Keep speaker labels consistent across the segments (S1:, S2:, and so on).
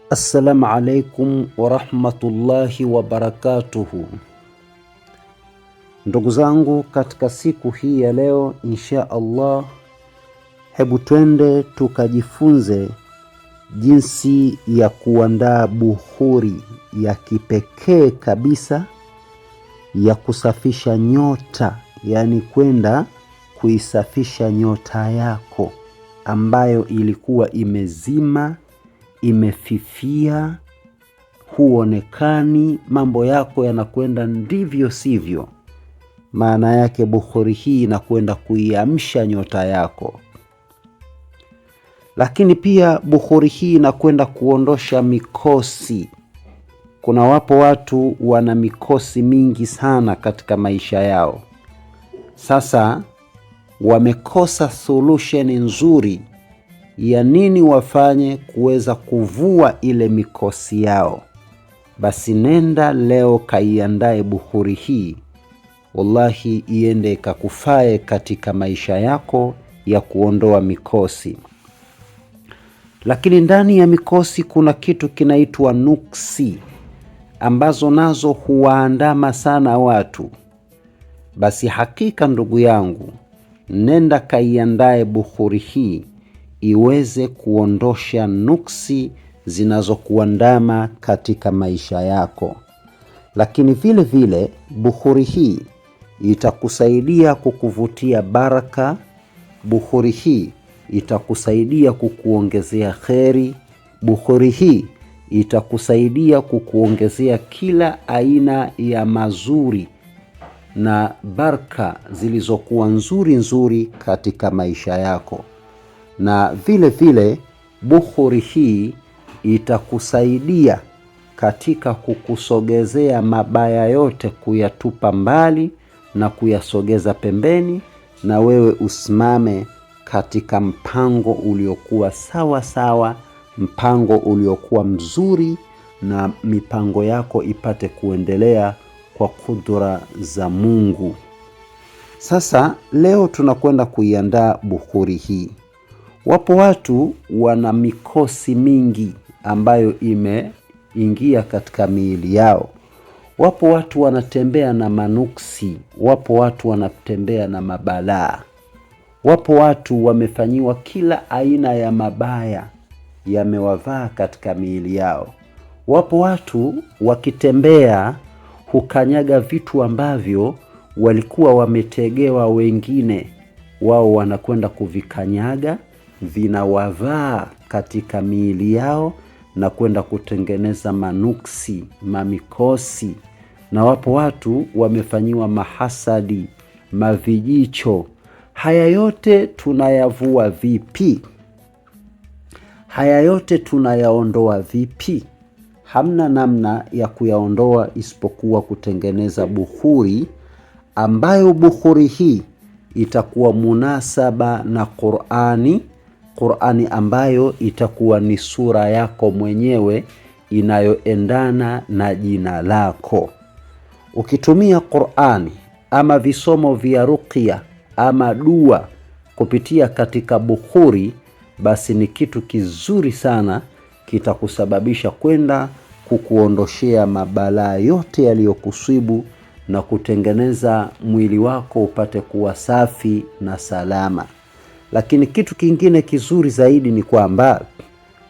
S1: Assalamu alaikum wa rahmatullahi wa barakatuhu. Ndugu zangu, katika siku hii ya leo insha Allah, hebu twende tukajifunze jinsi ya kuandaa bukhuri ya kipekee kabisa ya kusafisha nyota, yani kwenda kuisafisha nyota yako ambayo ilikuwa imezima, imefifia, huonekani, mambo yako yanakwenda ndivyo sivyo. Maana yake bukhuri hii inakwenda kuiamsha nyota yako. Lakini pia bukhuri hii inakwenda kuondosha mikosi. Kuna watu wana mikosi mingi sana katika maisha yao. Sasa wamekosa solution nzuri ya nini wafanye kuweza kuvua ile mikosi yao. Basi nenda leo kaiandae bukhuri hii, wallahi iende kakufae katika maisha yako ya kuondoa mikosi. Lakini ndani ya mikosi kuna kitu kinaitwa nuksi, ambazo nazo huwaandama sana watu. Basi hakika ndugu yangu, nenda kaiandae bukhuri hii iweze kuondosha nuksi zinazokuandama katika maisha yako. Lakini vile vile bukhuri hii itakusaidia kukuvutia baraka. Bukhuri hii itakusaidia kukuongezea kheri. Bukhuri hii itakusaidia kukuongezea kila aina ya mazuri na baraka zilizokuwa nzuri katika maisha yako. Na vile vile bukhuri hii itakusaidia katika kukusogezea mabaya yote, kuyatupa mbali na kuyasogeza pembeni, na wewe usimame katika mpango uliokuwa sawa, mpango uliokuwa mzuri, na mipango yako ipate kuendelea kwa kudura za Mungu. Sasa leo tunakwenda kuiandaa bukhuri hii. Wapo watu wana mikosi mingi ambayo imeingia katika miili yao. Wapo watu wanatembea na manuksi. Wapo watu wanatembea na mabalaa. Wapo watu wamefanyiwa kila aina ya mabaya, yamewavaa katika miili yao. Wapo watu wakitembea hukanyaga vitu ambavyo walikuwa wametegewa wengine, wao wanakwenda kuvikanyaga, vinawavaa katika miili yao na kwenda kutengeneza manuksi, mamikosi. Na wapo watu wamefanyiwa mahasadi, mavijicho. Haya yote tunayavua vipi? Haya yote tunayaondoa vipi? Hamna namna ya kuyaondoa isipokuwa kutengeneza bukhuri, ambayo bukhuri hii itakuwa munasaba na Qur'ani ambayo itakuwa ni sura yako mwenyewe inayoendana na jina lako. Ukitumia Qur'ani ama visomo vya ruqya ama dua kupitia katika bukhuri, basi ni kitu kizuri sana, kitakusababisha kwenda kukuondoshea mabalaa yote yaliyokusibu na kutengeneza mwili wako upate kuwa safi na salama. Lakini kitu kingine kizuri zaidi ni kwamba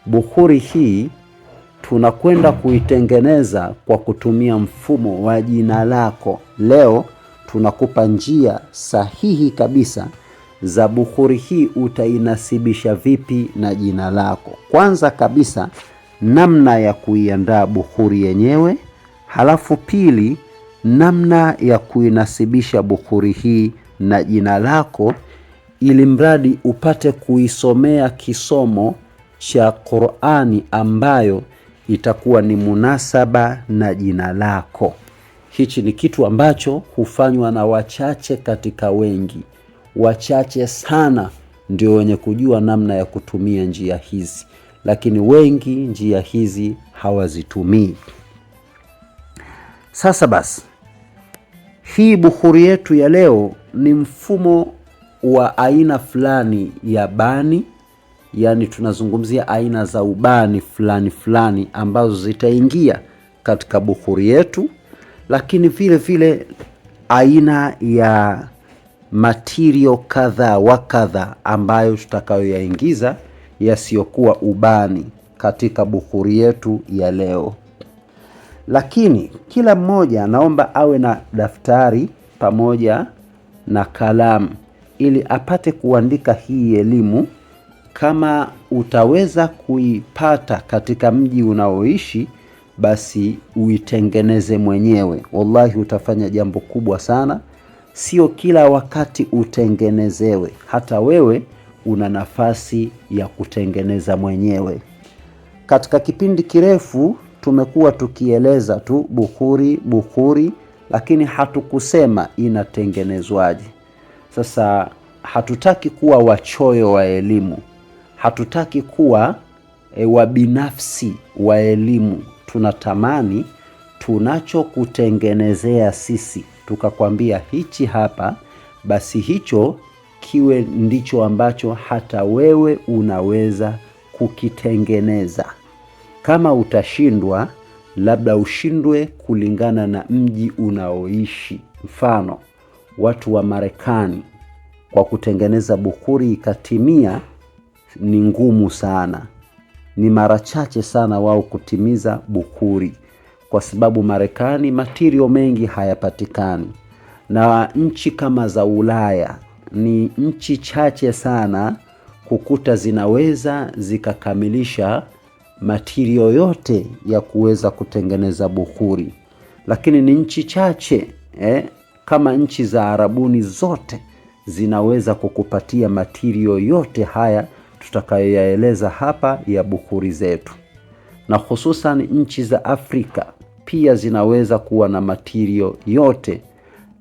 S1: bukhuri hii tunakwenda kuitengeneza kwa kutumia mfumo wa jina lako. Leo tunakupa njia sahihi kabisa za bukhuri hii utainasibisha vipi na jina lako. Kwanza kabisa, namna ya kuiandaa bukhuri yenyewe. Halafu pili, namna ya kuinasibisha bukhuri hii na jina lako, ili mradi upate kuisomea kisomo cha Qur'ani ambayo itakuwa ni munasaba na jina lako. Hichi ni kitu ambacho hufanywa na wachache katika wengi. Wachache sana ndio wenye kujua namna ya kutumia njia hizi, lakini wengi njia hizi hawazitumii. Sasa basi, hii bukhuri yetu ya leo ni mfumo wa aina fulani ya bani yani tunazungumzia aina za ubani fulani fulani ambazo zitaingia katika bukhuri yetu, lakini vile vile aina ya material kadha wa kadha ambayo tutakayoyaingiza yasiyokuwa ubani katika bukhuri yetu ya leo. Lakini kila mmoja naomba awe na daftari pamoja na kalamu ili apate kuandika hii elimu. Kama utaweza kuipata katika mji unaoishi, basi uitengeneze mwenyewe. Wallahi utafanya jambo kubwa sana. Sio kila wakati utengenezewe, hata wewe una nafasi ya kutengeneza mwenyewe. Katika kipindi kirefu tumekuwa tukieleza tu bukhuri, lakini hatukusema inatengenezwaje. Sasa hatutaki kuwa wachoyo wa elimu, hatutaki kuwa wabinafsi wa elimu. Tunatamani tunachokutengenezea sisi tukakwambia hichi hapa, basi hicho kiwe ndicho ambacho hata wewe unaweza kukitengeneza. Kama utashindwa, labda ushindwe kulingana na mji unaoishi. Mfano, watu wa Marekani kwa kutengeneza bukhuri ikatimia ni ngumu sana. Ni mara chache sana wao kutimiza bukhuri, kwa sababu Marekani material mengi hayapatikani. Na nchi kama za Ulaya ni nchi chache sana kukuta zinaweza zikakamilisha material yote ya kuweza kutengeneza bukhuri. Lakini ni nchi chache kama nchi za Arabuni zote zinaweza kukupatia material yote haya tutakayoyaeleza hapa ya bukhuri zetu. Na hususan nchi za Afrika pia zinaweza kuwa na material yote,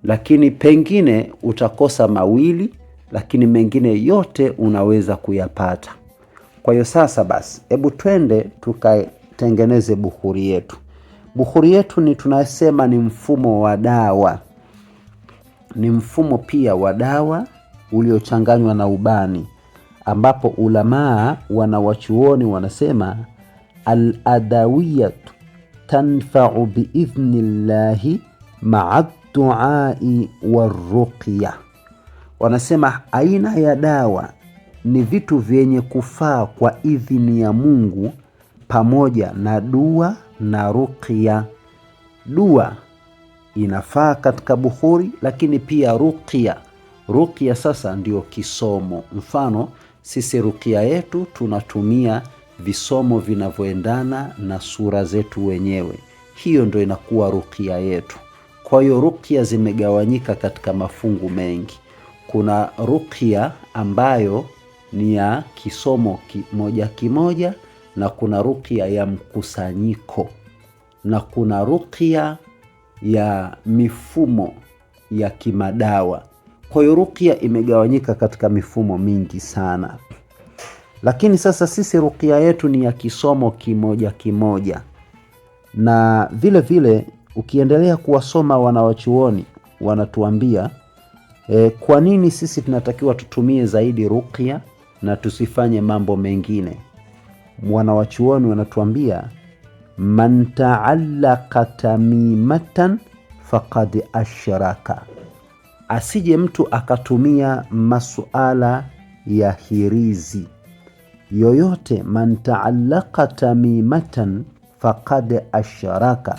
S1: lakini pengine utakosa mawili, lakini mengine yote unaweza kuyapata. Kwa hiyo sasa basi, hebu twende tukatengeneze bukhuri yetu. Bukhuri yetu ni tunasema ni mfumo wa dawa. Ni mfumo pia wa dawa uliochanganywa na ubani, ambapo ulamaa wanawachuoni wanasema al-adawiyatu tanfa'u biidhnillahi ma'a duai warruqya. Wanasema aina ya dawa ni vitu vyenye kufaa kwa idhini ya Mungu pamoja na dua na ruqya. Dua inafaa katika bukhuri, lakini pia ruqya sasa ndio kisomo. Mfano, sisi ruqya yetu tunatumia visomo vinavyoendana na sura zetu wenyewe. Hiyo ndio inakuwa ruqya yetu. Kwa hiyo ruqya zimegawanyika katika mafungu mengi. Kuna ruqya ambayo ni ya kisomo kimoja kimoja, na kuna ruqya ya mkusanyiko, na kuna ruqya ya mifumo ya kimadawa. Kwa hiyo ruqya imegawanyika katika mifumo mingi sana. Lakini sasa sisi ruqya yetu ni ya kisomo kimoja kimoja. Na vile vile ukiendelea kuwasoma wanawachuoni wanatuambia kwa nini sisi tunatakiwa tutumie zaidi ruqya na tusifanye mambo mengine. Wanawachuoni wanatuambia man ta'allaqa tamimatan faqad ashraka. Asije mtu akatumia masuala ya hirizi yoyote. Man ta'allaqa tamimatan faqad ashraka,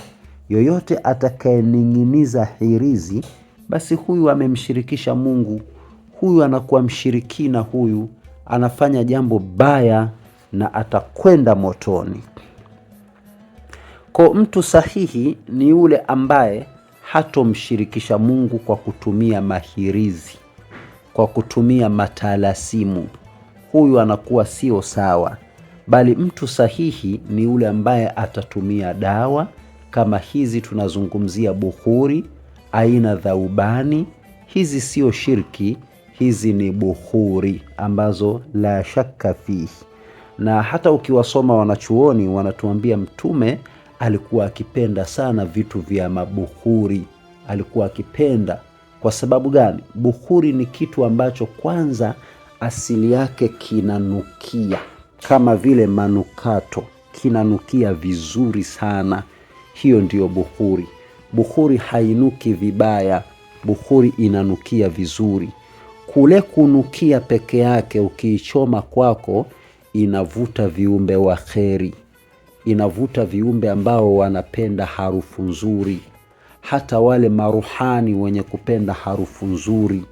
S1: yoyote atakayening'iniza hirizi, basi huyu amemshirikisha Mungu. Huyu anakuwa mshirikina, huyu anafanya jambo baya na atakwenda motoni. Kwa mtu sahihi ni yule ambaye hatomshirikisha Mungu kwa kutumia mahirizi, kwa kutumia matalasimu. Huyu anakuwa sio sawa. Bali mtu sahihi ni yule ambaye atatumia dawa kama hizi tunazungumzia bukhuri, aina za ubani. Hizi sio shirki, hizi ni bukhuri ambazo la shaka fihi. Na hata ukiwasoma wanachuoni wanatuambia Mtume alikuwa akipenda sana vitu vya mabukhuri. Alikuwa akipenda. Kwa sababu gani? Bukhuri ni kitu ambacho kwanza asili yake kinanukia kama vile manukato, kinanukia vizuri sana. Hiyo ndiyo bukhuri. Bukhuri hainuki vibaya, bukhuri inanukia vizuri. Kule kunukia peke yake ukiichoma kwako inavuta viumbe wa kheri, inavuta viumbe ambao wanapenda harufu nzuri, hata wale maruhani wenye kupenda harufu nzuri,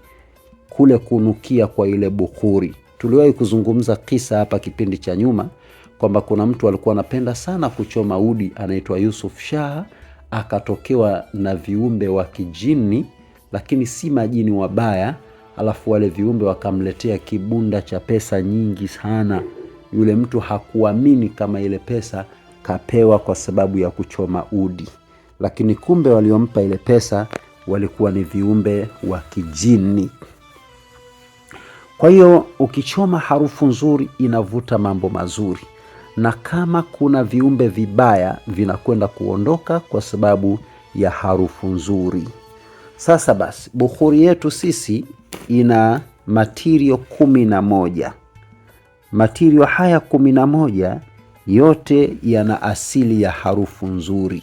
S1: kule kunukia kwa ile bukhuri. Tuliwahi kuzungumza kisa hapa kipindi cha nyuma kwamba kuna mtu alikuwa anapenda sana kuchoma udi, anaitwa Yusuf Shah, akatokewa na viumbe wa kijini, lakini si majini wabaya. Alafu wale viumbe wakamletea kibunda cha pesa nyingi sana. Yule mtu hakuamini kama ile pesa kapewa kwa sababu ya kuchoma udi, lakini kumbe waliompa ile pesa walikuwa ni viumbe wa kijini. Kwa hiyo ukichoma harufu nzuri inavuta mambo mazuri, na kama kuna viumbe vibaya vinakwenda kuondoka kwa sababu ya harufu nzuri. Sasa basi, bukhuri yetu sisi ina matirio 11. Matirio haya 11 yote yana asili ya harufu nzuri.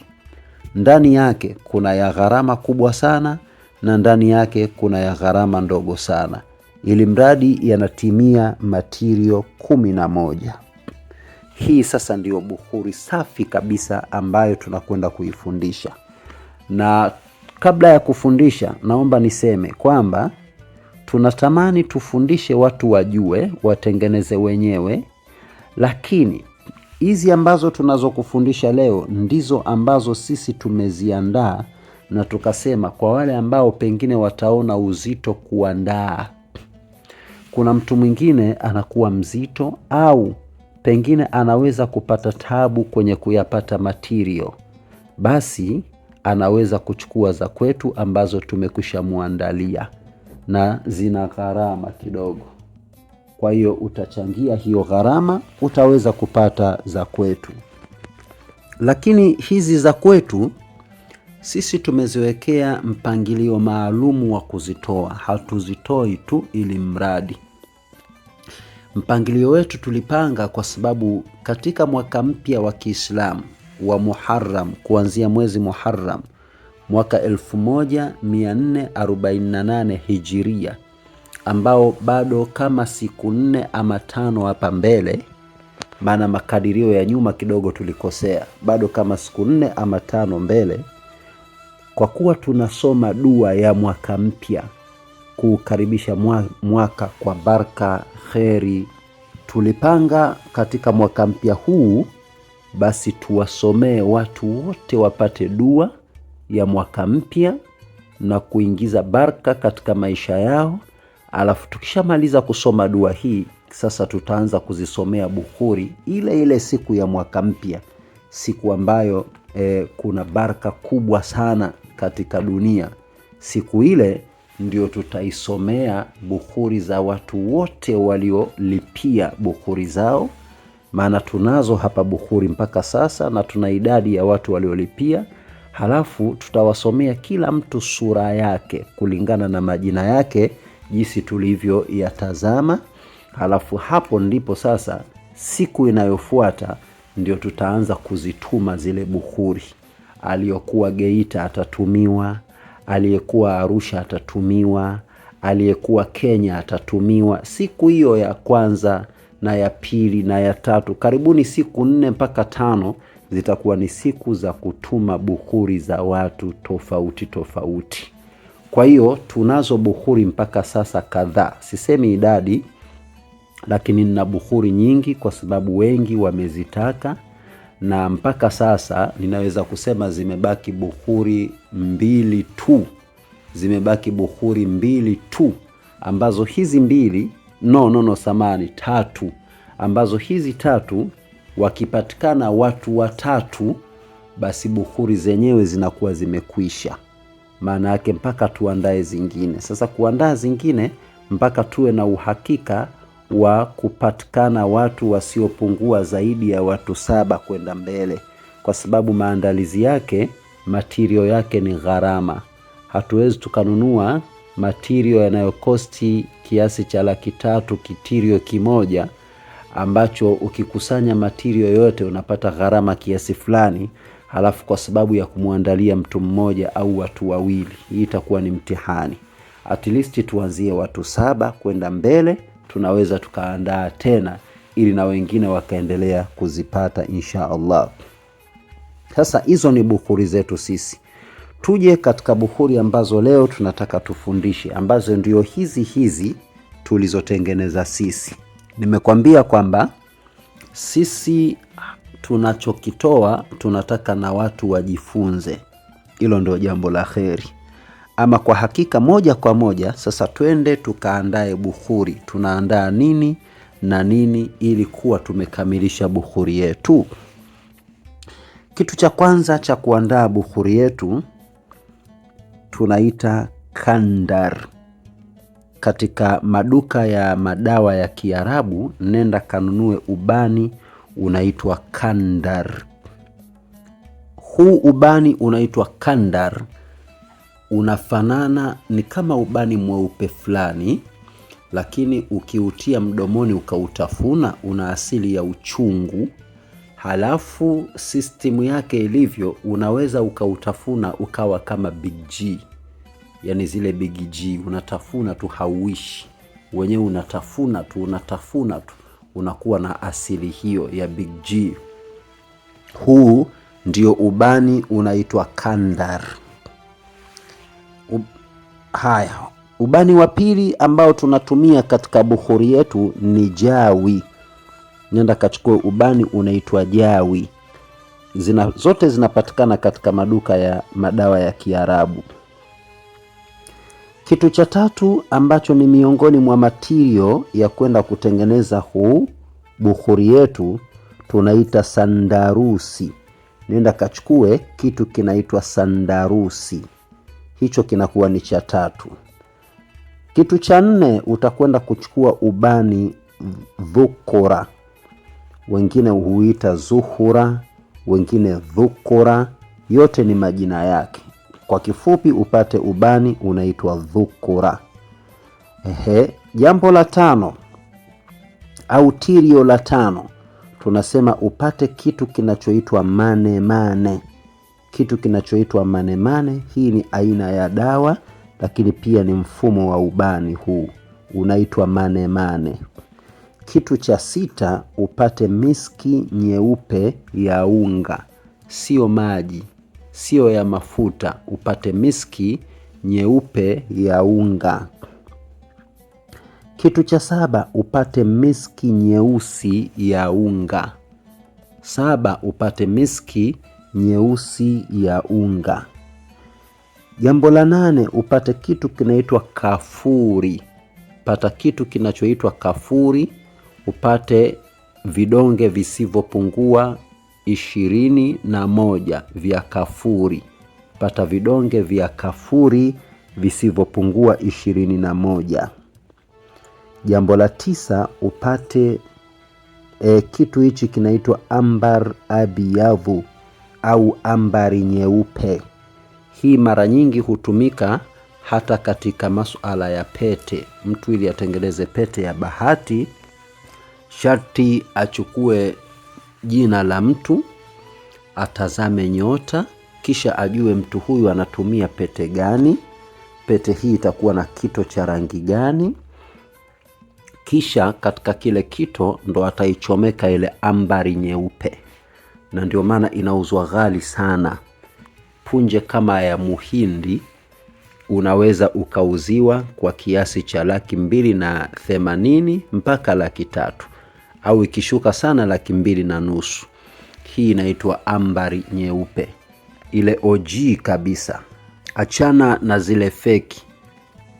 S1: Ndani yake kuna ya gharama kubwa sana na ndani yake kuna ya gharama ndogo sana, ili mradi yanatimia matirio 11. Hii sasa ndiyo bukhuri safi kabisa ambayo tunakwenda kuifundisha. Na kabla ya kufundisha, naomba niseme kwamba tunatamani tufundishe watu wajue, watengeneze wenyewe, lakini hizi ambazo tunazokufundisha leo ndizo ambazo sisi tumeziandaa, na tukasema kwa wale ambao pengine wataona uzito kuandaa. Kuna mtu mwingine anakuwa mzito au pengine anaweza kupata tabu kwenye kuyapata material, basi anaweza kuchukua za kwetu ambazo tumekwisha muandalia na zina gharama kidogo. Kwa hiyo utachangia hiyo gharama, utaweza kupata za kwetu. Lakini hizi za kwetu sisi tumeziwekea mpangilio maalumu wa kuzitoa. Hatuzitoi tu ili mradi. Mpangilio wetu tulipanga kwa sababu katika mwaka mpya wa Kiislamu wa Muharram, kuanzia mwezi Muharram mwaka 1448 Hijiria, ambao bado kama siku 4 ama 5 hapa mbele, maana makadirio ya nyuma kidogo tulikosea, bado kama siku 4 ama 5 mbele, kwa kuwa tunasoma dua ya mwaka mpya kukaribisha mwaka kwa baraka, kheri, tulipanga katika mwaka mpya huu basi tuwasomee watu wote wapate dua ya mwaka mpya na kuingiza baraka katika maisha yao. Alafu tukishamaliza kusoma dua hii, sasa tutaanza kuzisomea bukhuri ile ile siku ya mwaka mpya, siku ambayo kuna baraka kubwa sana katika dunia. Siku ile ndio tutaisomea bukhuri za watu wote waliolipia bukhuri zao, maana tunazo hapa bukhuri mpaka sasa na tuna idadi ya watu waliolipia. Halafu tutawasomea kila mtu sura yake kulingana na majina yake jinsi tulivyo yatazama. Halafu hapo ndipo sasa siku inayofuata ndio tutaanza kuzituma zile bukhuri. Aliyokuwa Geita atatumiwa, aliyekuwa Arusha atatumiwa, aliyekuwa Kenya atatumiwa. Siku hiyo ya kwanza na ya pili na ya tatu, karibuni siku 4 mpaka 5 zitakuwa ni siku za kutuma bukhuri za watu tofauti tofauti. Kwa hiyo tunazo bukhuri mpaka sasa kadhaa. Sisemi idadi, lakini nina bukhuri nyingi kwa sababu wengi wamezitaka, na mpaka sasa ninaweza kusema zimebaki bukhuri 2 tu. Zimebaki bukhuri 2 tu, ambazo hizi 2 samani 3, ambazo hizi 3 wakipatikana watu 3 basi bukhuri zenyewe zinakuwa zimekwisha. Maana yake mpaka tuandae zingine. Sasa kuandaa zingine mpaka tuwe na uhakika wa kupatikana watu wasiopungua zaidi ya watu 7 kwenda mbele, kwa sababu maandalizi yake, material yake ni gharama. Hatuwezi tukanunua material yanayokosti kiasi cha 300,000 kitirio kimoja, ambacho ukikusanya material yote unapata gharama kiasi fulani, halafu kwa sababu ya kumwandalia mtu mmoja au watu wawili, hii itakuwa ni mtihani. At least tuanzie watu 7 kwenda mbele, tunaweza tukaandaa tena ili na wengine wakaendelea kuzipata insha Allah. Sasa hizo ni bukhuri zetu sisi. Tuje katika bukhuri ambazo leo tunataka tufundishe, ambazo ndio hizi tulizotengeneza sisi. Nimekwambia kwamba sisi tunachokitoa tunataka na watu wajifunze. Hilo ndio jambo la kheri. Ama kwa hakika moja kwa moja sasa twende tukaandae bukhuri. Tunaandaa nini na nini ili kuwa tumekamilisha bukhuri yetu? Kitu cha kwanza cha kuandaa bukhuri yetu tunaita kandar. Katika maduka ya madawa ya Kiarabu, nenda kanunue ubani unaitwa kandar. Huu ubani unaitwa kandar, unafanana, ni kama ubani mweupe fulani, lakini ukiutia mdomoni ukautafuna una asili ya uchungu. Halafu system yake ilivyo, unaweza ukautafuna ukawa kama Big G. Yani zile Big G unatafuna tu, hauishi wenyewe, unatafuna tu unakuwa na asili hiyo ya Big G. Huu ndio ubani unaitwa kandar. Haya, ubani wa pili ambao tunatumia katika bukhuri yetu ni jawi. Nenda kachukue ubani unaitwa jawi. Zote zinapatikana katika maduka ya madawa ya Kiarabu. Kitu cha tatu ambacho ni miongoni mwa material ya kwenda kutengeneza huu bukhuri yetu tunaita sandarusi. Nenda kachukue kitu kinaitwa sandarusi. Hicho kinakuwa ni cha tatu. Kitu cha nne utakwenda kuchukua ubani dhukura. Wengine huita zuhura, wengine dhukura, yote ni majina yake. Kwa kifupi upate ubani unaitwa dhukura. Jambo la tano au tirio la tano, tunasema upate kitu kinachoitwa mane. Kitu kinachoitwa mane, hii ni aina ya dawa, lakini pia ni mfumo wa ubani huu, unaitwa mane. Kitu cha sita upate miski nyeupe ya unga, sio maji, sio ya mafuta, upate miski nyeupe ya unga. Kitu cha saba upate miski nyeusi ya unga. 7 upate miski nyeusi ya unga. Jambo la 8 upate kitu kinaitwa kafuri. Pata kitu kinachoitwa kafuri, upate vidonge visivyopungua 21 vya kafuri. Pata vidonge vya kafuri visivyopungua 21. Jambo la 9 upate kitu hichi kinaitwa ambar abiyadhu au ambari nyeupe. Hii mara nyingi hutumika hata katika masuala ya pete. Mtu ili atengeneze pete ya bahati, sharti achukue jina la mtu, atazame nyota, kisha ajue mtu huyu anatumia pete gani, pete hii itakuwa na kito cha rangi gani, kisha katika kile kito ndo ataichomeka ile ambari nyeupe. Na ndio maana inauzwa ghali sana. Punje kama ya muhindi unaweza ukauziwa kwa kiasi cha 280,000 mpaka 300,000, au ikishuka sana 250,000. Hii inaitwa ambari nyeupe, ile OG kabisa. Achana na zile feki.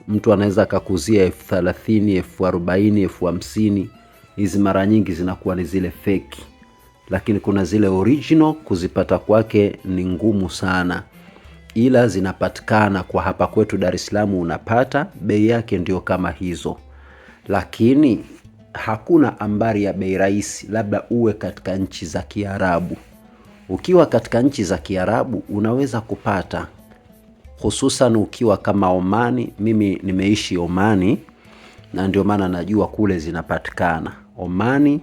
S1: Mtu anaweza akakuzia 30,000, 40,000, 50,000. Hizi mara nyingi zinakuwa ni zile feki. Lakini kuna zile original, kuzipata kwake ni ngumu sana. Ila zinapatikana kwa hapa kwetu Dar es Salaam, unapata, bei yake ndio kama hizo. Lakini hakuna ambari ya bei rahisi, labda uwe katika nchi za Kiarabu. Ukiwa katika nchi za Kiarabu unaweza kupata hususan ukiwa kama Omani. Mimi nimeishi Omani na ndio maana najua kule zinapatikana. Omani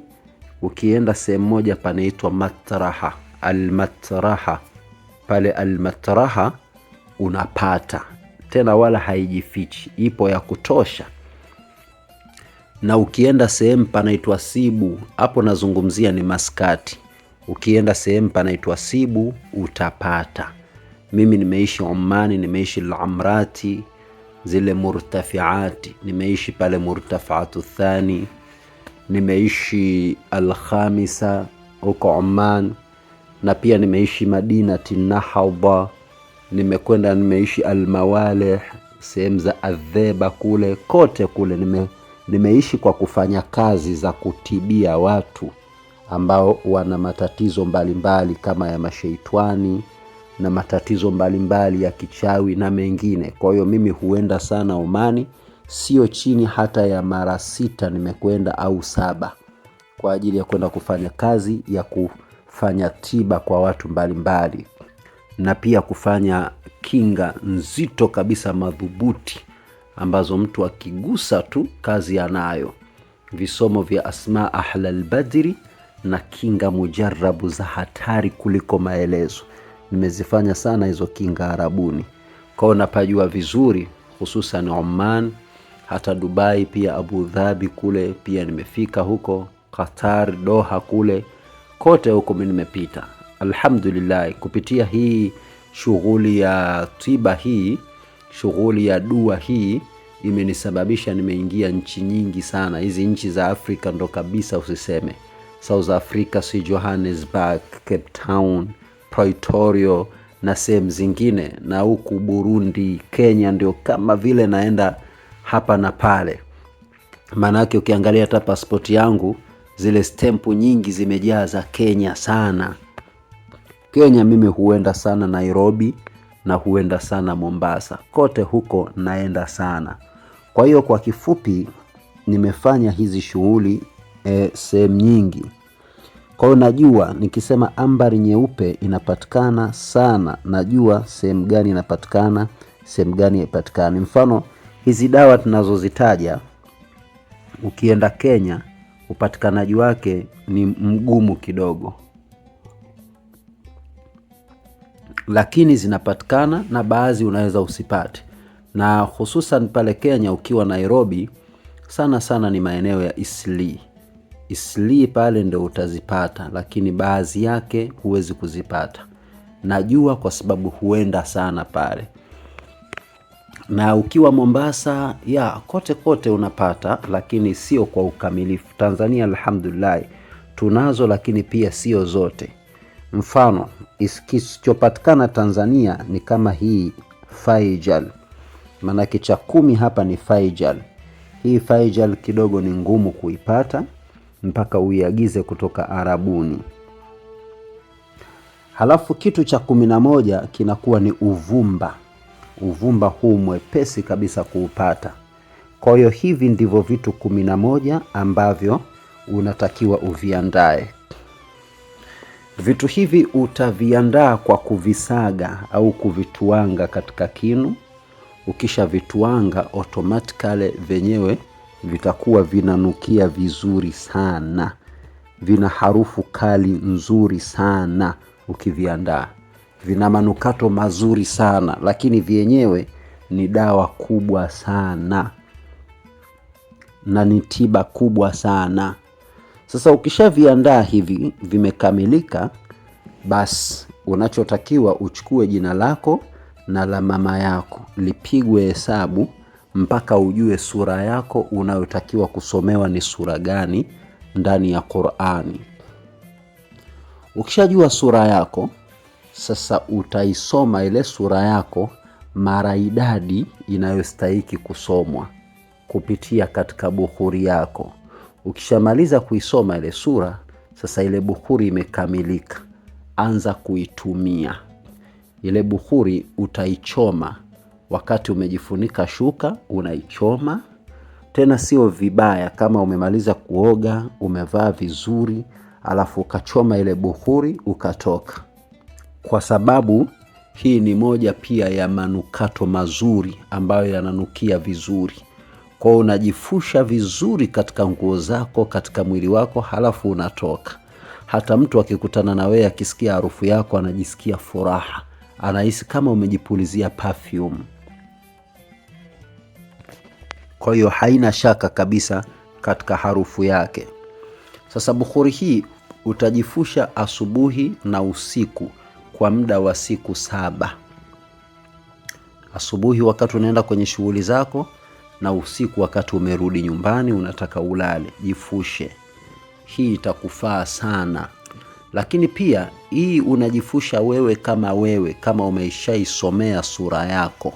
S1: ukienda sehemu moja panaitwa Matraha, Al-Matraha. Pale Al-Matraha unapata. Tena wala haijifichi, ipo ya kutosha. Na ukienda sehemu panaitwa Sibu, hapo nazungumzia ni Maskati. Ukienda sehemu panaitwa Sibu utapata. Mimi nimeishi Omani, nimeishi Al-Amrati, zile murtafiati, nimeishi pale Murtafaatu Thani, nimeishi Al-Khamisa huko Oman, na pia nimeishi Madinati Nahaba, nimeishi Al-Mawalih, sehemu za Adheba kule, kote kule nimeishi kwa kufanya kazi za kutibia watu ambao wana matatizo mbalimbali kama ya mashaitani na matatizo mbalimbali ya kichawi na mengine. Kwa hiyo mimi huenda sana Omani, sio chini hata ya mara 6 nimekwenda au 7, kwa ajili ya kwenda kufanya kazi ya kufanya tiba kwa watu mbalimbali, na pia kufanya kinga nzito kabisa madhubuti ambazo mtu akigusa tu kazi anayo. Visomo vya asma ahlal badri na kinga mujarrabu za hatari kuliko maelezo. Nimezifanya sana hizo kinga Arabuni. Kwa hiyo napajua vizuri, hususan Oman, hata Dubai pia, Abu Dhabi kule pia nimefika huko, Qatar, Doha kule, kote huko mimi nimepita. Alhamdulillah, kupitia hii shughuli ya tiba hii, shughuli ya dua hii, imenisababisha nimeingia nchi nyingi sana. Hizi nchi za Afrika ndo kabisa usiseme. South Africa, si Johannesburg, Cape Town, Pretoria na sehemu zingine, na huku Burundi, Kenya ndio kama vile naenda hapa na pale. Manake ukiangalia hata pasipoti yangu zile stempu nyingi zimejaa za Kenya sana. Kenya mimi huenda sana Nairobi na huenda sana Mombasa. Kote huko naenda sana. Kwa hiyo kwa kifupi nimefanya hizi shughuli sehemu nyingi. Kwa hiyo najua nikisema ambari nyeupe inapatikana sana, najua sehemu gani inapatikana, sehemu gani haipatikani. Mfano hizi dawa tunazozitaja, ukienda Kenya upatikanaji wake ni mgumu kidogo, lakini zinapatikana na baadhi unaweza usipate. Na hususan pale Kenya ukiwa Nairobi, sana sana ni maeneo ya Isli pale ndio utazipata, lakini baadhi yake huwezi kuzipata. Najua kwa sababu huenda sana pale. Na ukiwa Mombasa, kote unapata, lakini sio kwa ukamilifu. Tanzania alhamdulillah tunazo, lakini pia sio zote. Mfano kisichopatikana Tanzania ni kama hii Faijal. Manake cha 10 hapa ni Faijal. Hii Faijal kidogo ni ngumu kuipata mpaka uiagize kutoka Arabuni. Halafu kitu cha 11 kinakuwa ni uvumba. Uvumba huu mwepesi kabisa kuupata. Kwa hiyo hivi ndivyo vitu 11 ambavyo unatakiwa uviandae. Vitu hivi utaviandaa kwa kuvisaga au kuvituanga katika kinu. Ukisha vituanga, automatically venyewe vitakuwa vinanukia vizuri sana. Vina harufu kali nzuri sana ukiviandaa. Vina manukato mazuri sana, lakini vyenyewe ni dawa kubwa sana na ni tiba kubwa sana. Sasa ukishaviandaa hivi vimekamilika, basi unachotakiwa uchukue jina lako na la mama yako, lipigwe hesabu mpaka ujue sura yako unayotakiwa kusomewa ni sura gani ndani ya Qur'ani. Ukishajua sura yako, sasa utaisoma ile sura yako mara idadi inayostahili kusomwa kupitia katika bukhuri yako. Ukishamaliza kuisoma ile sura, sasa ile bukhuri imekamilika. Anza kuitumia. Ile bukhuri utaichoma wakati umejifunika shuka, unaichoma. Tena sio vibaya kama umemaliza kuoga, umevaa vizuri, alafu ukachoma ile bukhuri ukatoka. Kwa sababu Hii ni moja pia ya manukato mazuri ambayo yananukia vizuri. Kwa hiyo unajifusha vizuri katika nguo zako, katika mwili wako, halafu unatoka. Hata mtu akikutana na wewe akisikia harufu yako anajisikia furaha. Anahisi kama umejipulizia perfume. Kwa hiyo haina shaka kabisa katika harufu yake. Sasa bukhuri hii utajifusha asubuhi na usiku kwa muda wa siku 7. Asubuhi wakati unaenda kwenye shughuli zako, na usiku wakati umerudi nyumbani unataka ulale, jifushe. Hii itakufaa sana. Lakini pia hii unajifusha wewe kama umeishaisomea sura yako.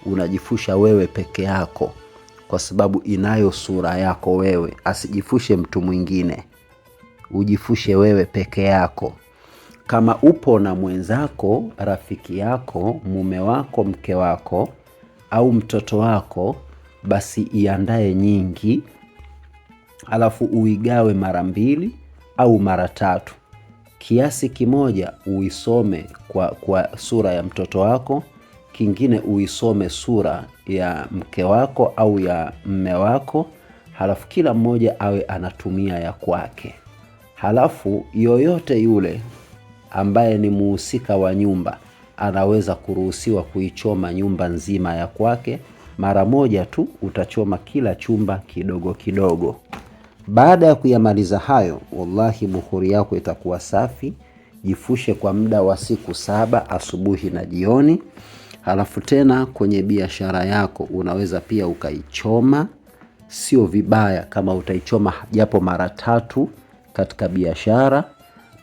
S1: Unajifusha wewe peke yako kwa sababu inayo sura yako wewe. Asijifushe mtu mwingine. Ujifushe wewe peke yako. Kama upo na mwenzako, rafiki yako, mume wako, mke wako au mtoto wako, basi iandae nyingi, alafu uigawe mara 2 au mara 3. Kiasi kimoja uisome kwa sura ya mtoto wako, kingine uisome sura ya mke wako au ya mme wako, halafu kila mmoja awe anatumia ya kwake. Halafu yoyote yule ambaye ni muhusika wa nyumba anaweza kuruhusiwa kuichoma nyumba nzima ya kwake. Mara moja tu utachoma kila chumba kidogo kidogo. Baada ya kuyamaliza hayo, wallahi bukhuri yako itakuwa safi. Jifushe kwa muda wa siku 7, asubuhi na jioni. Halafu tena kwenye biashara yako unaweza pia ukaichoma. Sio vibaya kama utaichoma japo mara 3 katika biashara,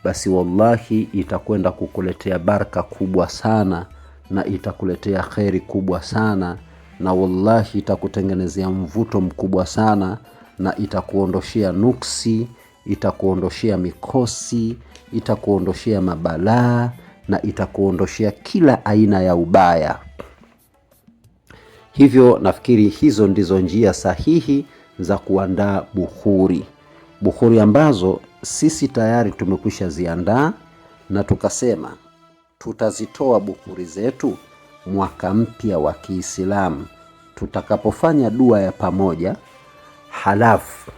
S1: basi wallahi itakwenda kukuletea baraka kubwa sana na itakuletea kheri kubwa sana, na wallahi itakutengenezea mvuto mkubwa sana, na itakuondoshia nuksi, itakuondoshia mikosi, itakuondoshia mabalaa, na itakuondoshia kila aina ya ubaya. Hivyo nafikiri hizo ndizo njia sahihi za kuandaa bukhuri. Bukhuri ambazo sisi tayari tumekwisha ziandaa, na tukasema tutazitoa bukhuri zetu mwaka mpya wa Kiislamu tutakapofanya dua ya pamoja. Halafu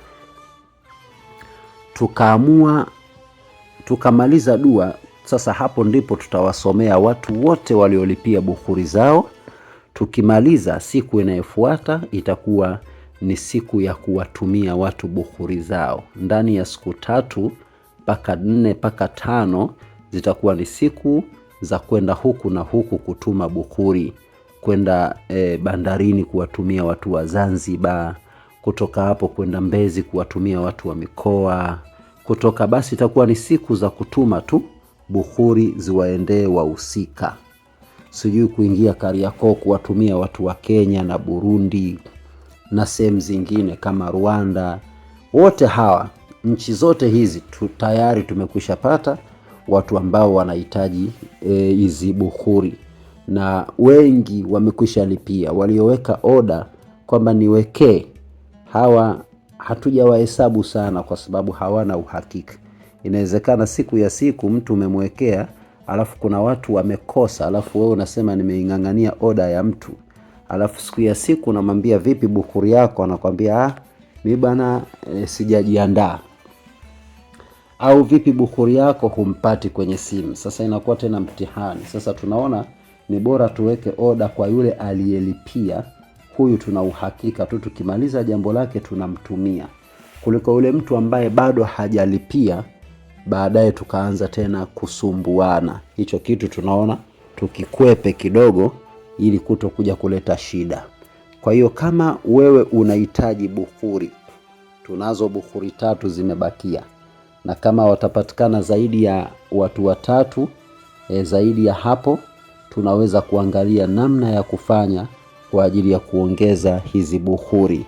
S1: tukamaliza dua. Sasa hapo ndipo tutawasomea watu wote waliolipia bukhuri zao. Tukimaliza, siku inayofuata itakuwa ni siku ya kuwatumia watu bukhuri zao. Ndani ya siku 3 mpaka 4 mpaka 5 zitakuwa ni siku za kwenda huku na huku kutuma bukhuri. Kwenda bandarini kuwatumia watu wa Zanzibar, kutoka hapo kwenda Mbezi kuwatumia watu wa mikoa, kutoka basi itakuwa ni siku za kutuma tu bukhuri ziwaendee wahusika. Sijui kuingia Kariakoo kuwatumia watu wa Kenya na Burundi na sehemu zingine kama Rwanda. Wote hawa, nchi zote hizi tayari tumekushapata watu ambao wanahitaji hizi bukhuri, na wengi wamekwisha lipia. Walioweka oda kwamba niwekee, hawa hatujawahesabu sana kwa sababu hawana uhakika. Inawezekana siku ya siku mtu umemwekea, alafu kuna watu wamekosa, alafu wewe unasema nimeingangania oda ya mtu. Alafu siku ya siku unamwambia vipi bukhuri yako, anakuambia mimi bana sijajiandaa. Au vipi bukhuri yako humpati kwenye simu. Sasa inakuwa tena mtihani. Sasa tunaona ni bora tuweke oda kwa yule aliyelipia. Huyu tuna uhakika tu tukimaliza jambo lake tunamtumia, kuliko yule mtu ambaye bado hajalipia baadaye tukaanza tena kusumbuana. Hicho kitu tunaona tukikwepe kidogo ili kutokuja kuleta shida. Kwa hiyo kama wewe unahitaji bukhuri, tunazo bukhuri 3 zimebakia, na kama watapatikana zaidi ya watu 3 zaidi ya hapo, tunaweza kuangalia namna ya kufanya kwa ajili ya kuongeza hizi bukhuri.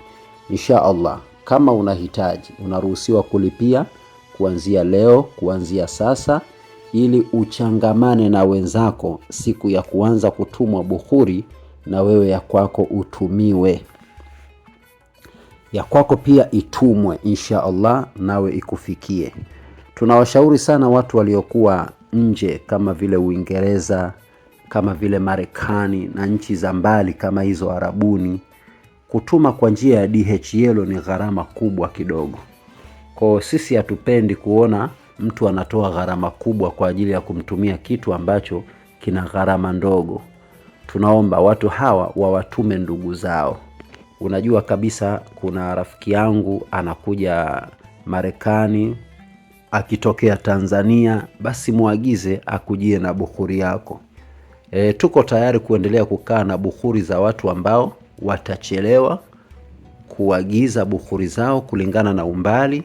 S1: Insha Allah, kama unahitaji unaruhusiwa kulipia kuanzia leo, kuanzia sasa, ili uchangamane na wenzako siku ya kuanza kutumwa bukhuri, na wewe ya kwako utumiwe. Ya kwako pia itumwe insha Allah, nawe ikufikie. Tunawashauri sana watu waliokuwa nje kama vile Uingereza, kama vile Marekani na nchi za mbali kama hizo Arabuni, kutuma kwa njia ya DHL ni gharama kubwa kidogo. Kwa sisi hatupendi kuona mtu anatoa gharama kubwa kwa ajili ya kumtumia kitu ambacho kina gharama ndogo. Tunaomba watu hawa wawatume ndugu zao. Unajua kabisa kuna rafiki yangu anakuja Marekani, akitokea Tanzania, basi muagize akujie na bukhuri yako. Tuko tayari kuendelea kukaa na bukhuri za watu ambao watachelewa kuagiza bukhuri zao kulingana na umbali.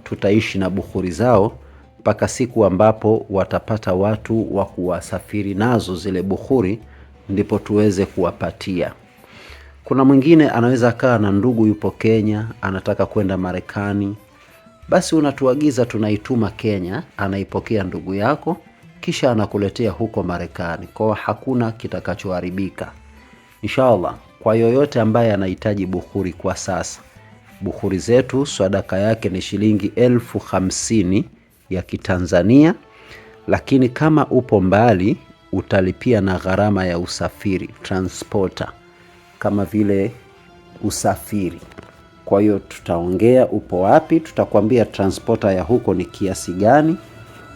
S1: Tutaishi na bukhuri zao mpaka siku ambapo watapata watu wa kuwasafiri nazo zile bukhuri, ndipo tuweze kuwapatia. Kuna mwingine anaweza kaa na ndugu yupo Kenya, anataka kwenda Marekani, basi unatuagiza, tunaituma Kenya, anaipokea ndugu yako, kisha anakuletea huko Marekani. Kwa hakuna kitakachoharibika. Inshallah, kwa yoyote ambaye anahitaji bukhuri kwa sasa, bukhuri zetu sadaka yake ni shilingi 50,000 ya Kitanzania, lakini kama upo mbali utalipia na gharama ya usafiri, transporter, kama vile usafiri. Kwa hiyo tutaongea upo wapi, tutakwambia transporter ya huko ni kiasi gani,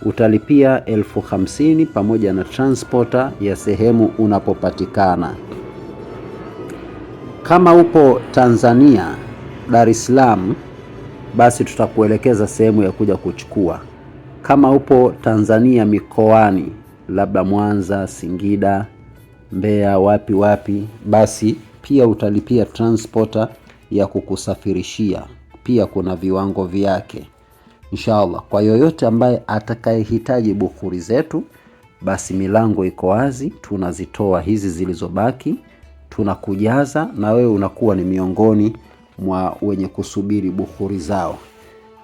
S1: utalipia 50,000 pamoja na transporter ya sehemu unapopatikana. Kama upo Tanzania, Dar es Salaam, basi tutakuelekeza sehemu ya kuja kuchukua. Kama upo Tanzania mikoani, labda Mwanza, Singida, Mbeya, wapi, basi pia utalipia transporter ya kukusafirishia. Pia kuna viwango vyake. Inshallah, kwa yoyote ambaye atakayehitaji bukhuri zetu, basi milango iko wazi, tunazitoa hizi zilizobaki, tunakujaza na wewe unakuwa ni miongoni mwa wenye kusubiri bukhuri zao.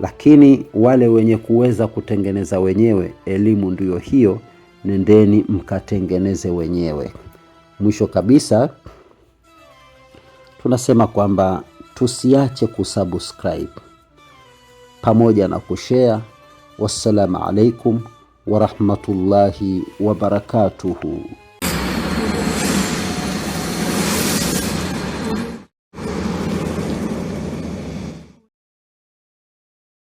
S1: Lakini wale wenye kuweza kutengeneza wenyewe, elimu ndiyo hiyo, nendeni mkatengeneze wenyewe. Mwisho kabisa tunasema kwamba tusiache kusubscribe pamoja na kushare. Wassalamu alaikum wa rahmatullahi wa barakatuhu.